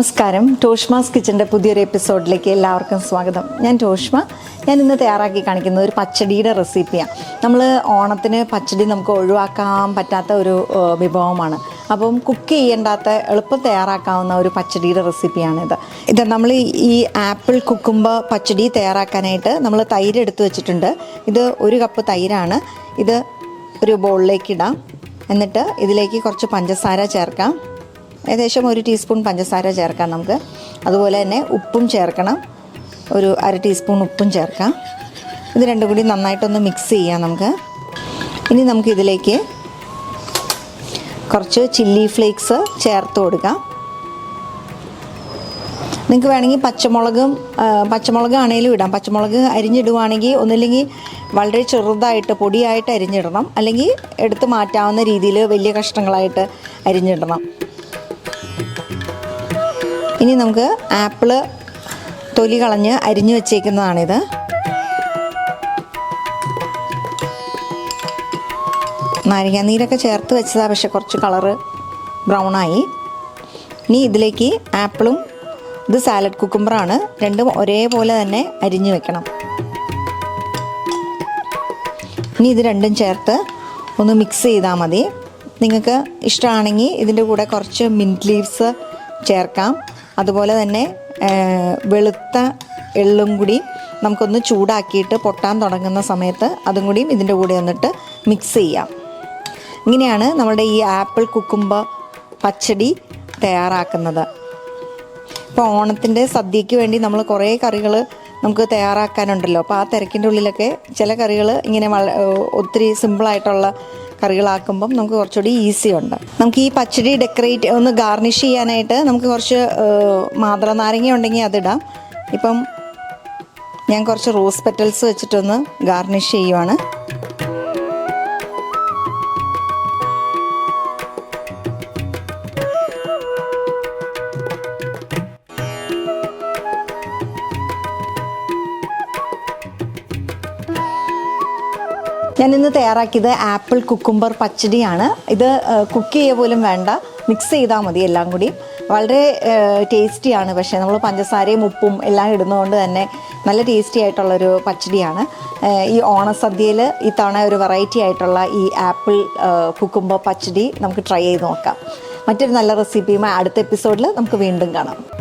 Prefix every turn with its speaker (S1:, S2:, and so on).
S1: നമസ്കാരം. ടോഷ്മാസ് കിച്ചൻ്റെ പുതിയൊരു എപ്പിസോഡിലേക്ക് എല്ലാവർക്കും സ്വാഗതം. ഞാൻ ടോഷ്മ. ഞാൻ ഇന്ന് തയ്യാറാക്കി കാണിക്കുന്നത് ഒരു പച്ചടിയുടെ റെസിപ്പിയാണ്. നമ്മൾ ഓണത്തിന് പച്ചടി നമുക്ക് ഒഴിവാക്കാൻ പറ്റാത്ത ഒരു വിഭവമാണ്. അപ്പം കുക്ക് ചെയ്യേണ്ടാത്ത എളുപ്പം തയ്യാറാക്കാവുന്ന ഒരു പച്ചടിയുടെ റെസിപ്പിയാണിത്. നമ്മൾ ഈ ആപ്പിൾ കുക്കുംബർ പച്ചടി തയ്യാറാക്കാനായിട്ട് നമ്മൾ തൈര് എടുത്ത് വെച്ചിട്ടുണ്ട്. ഇത് 1 കപ്പ് തൈരാണ്. ഇത് ഒരു ബൗളിലേക്ക് ഇടാം. എന്നിട്ട് ഇതിലേക്ക് കുറച്ച് പഞ്ചസാര ചേർക്കാം. ഏകദേശം 1 ടീസ്പൂൺ പഞ്ചസാര ചേർക്കാം നമുക്ക്. അതുപോലെ തന്നെ ഉപ്പും ചേർക്കണം. ഒരു 1/2 ടീസ്പൂൺ ഉപ്പും ചേർക്കാം. ഇത് രണ്ടും കൂടി നന്നായിട്ടൊന്ന് മിക്സ് ചെയ്യാം നമുക്ക്. ഇനി നമുക്ക് ഇതിലേക്ക് കുറച്ച് ചില്ലി ഫ്ലേക്സ് ചേർത്ത് കൊടുക്കാം. നിങ്ങൾക്ക് വേണമെങ്കിൽ പച്ചമുളക് ആണെങ്കിലും ഇടാം. പച്ചമുളക് അരിഞ്ഞിടുവാണെങ്കിൽ ഒന്നില്ലെങ്കിൽ വളരെ ചെറുതായിട്ട് പൊടിയായിട്ട് അരിഞ്ഞിടണം, അല്ലെങ്കിൽ എടുത്ത് മാറ്റാവുന്ന രീതിയിൽ വലിയ കഷ്ണങ്ങളായിട്ട് അരിഞ്ഞിടണം. ഇനി നമുക്ക് ആപ്പിള് തൊലി കളഞ്ഞ് അരിഞ്ഞു വെച്ചേക്കുന്നതാണിത്. നാരങ്ങാനീരൊക്കെ ചേർത്ത് വെച്ചതാണ്, പക്ഷെ കുറച്ച് കളറ് ബ്രൗണായി. ഇനി ഇതിലേക്ക് ആപ്പിളും ഇത് സാലഡ് കുക്കുംബറാണ്, രണ്ടും ഒരേപോലെ തന്നെ അരിഞ്ഞു വെക്കണം. ഇനി ഇത് രണ്ടും ചേർത്ത് ഒന്ന് മിക്സ് ചെയ്താൽ മതി. നിങ്ങൾക്ക് ഇഷ്ടമാണെങ്കിൽ ഇതിൻ്റെ കൂടെ കുറച്ച് മിൻറ്റ് ലീവ്സ് ചേർക്കാം. അതുപോലെ തന്നെ വെളുത്ത എള്ളും കൂടി നമുക്കൊന്ന് ചൂടാക്കിയിട്ട് പൊട്ടാൻ തുടങ്ങുന്ന സമയത്ത് അതും കൂടിയും ഇതിൻ്റെ കൂടെ വന്നിട്ട് മിക്സ് ചെയ്യാം. ഇങ്ങനെയാണ് നമ്മുടെ ഈ ആപ്പിൾ കുക്കുംബർ പച്ചടി തയ്യാറാക്കുന്നത്. ഇപ്പോൾ ഓണത്തിൻ്റെ സദ്യയ്ക്ക് വേണ്ടി നമ്മൾ കുറേ കറികൾ നമുക്ക് തയ്യാറാക്കാനുണ്ടല്ലോ. അപ്പോൾ ആ തിരക്കിൻ്റെ ഉള്ളിലൊക്കെ ചില കറികൾ ഇങ്ങനെ ഒത്തിരി സിമ്പിളായിട്ടുള്ള കറികളാക്കുമ്പം നമുക്ക് കുറച്ചുകൂടി ഈസി ഉണ്ട്. നമുക്ക് ഈ പച്ചടി ഒന്ന് ഗാർണിഷ് ചെയ്യാനായിട്ട് നമുക്ക് കുറച്ച് മാതള നാരങ്ങ ഉണ്ടെങ്കിൽ അതിടാം. ഇപ്പം ഞാൻ കുറച്ച് റോസ് പെറ്റൽസ് വെച്ചിട്ടൊന്ന് ഗാർണിഷ് ചെയ്യുവാണ്. ഞാനിന്ന് തയ്യാറാക്കിയത് ആപ്പിൾ കുക്കുംബർ പച്ചടിയാണ്. ഇത് കുക്ക് ചെയ്യുക പോലും വേണ്ട, മിക്സ് ചെയ്താൽ മതി എല്ലാം കൂടി. വളരെ ടേസ്റ്റിയാണ്. പക്ഷേ നമ്മൾ പഞ്ചസാരയും ഉപ്പും എല്ലാം ഇടുന്നതുകൊണ്ട് തന്നെ നല്ല ടേസ്റ്റി ആയിട്ടുള്ളൊരു പച്ചടിയാണ്. ഈ ഓണസദ്യയിൽ ഇത്തവണ ഒരു വെറൈറ്റി ആയിട്ടുള്ള ഈ ആപ്പിൾ കുക്കുംബർ പച്ചടി നമുക്ക് ട്രൈ ചെയ്ത് നോക്കാം. മറ്റൊരു നല്ല റെസിപ്പിയുമായി അടുത്ത എപ്പിസോഡിൽ നമുക്ക് വീണ്ടും കാണാം.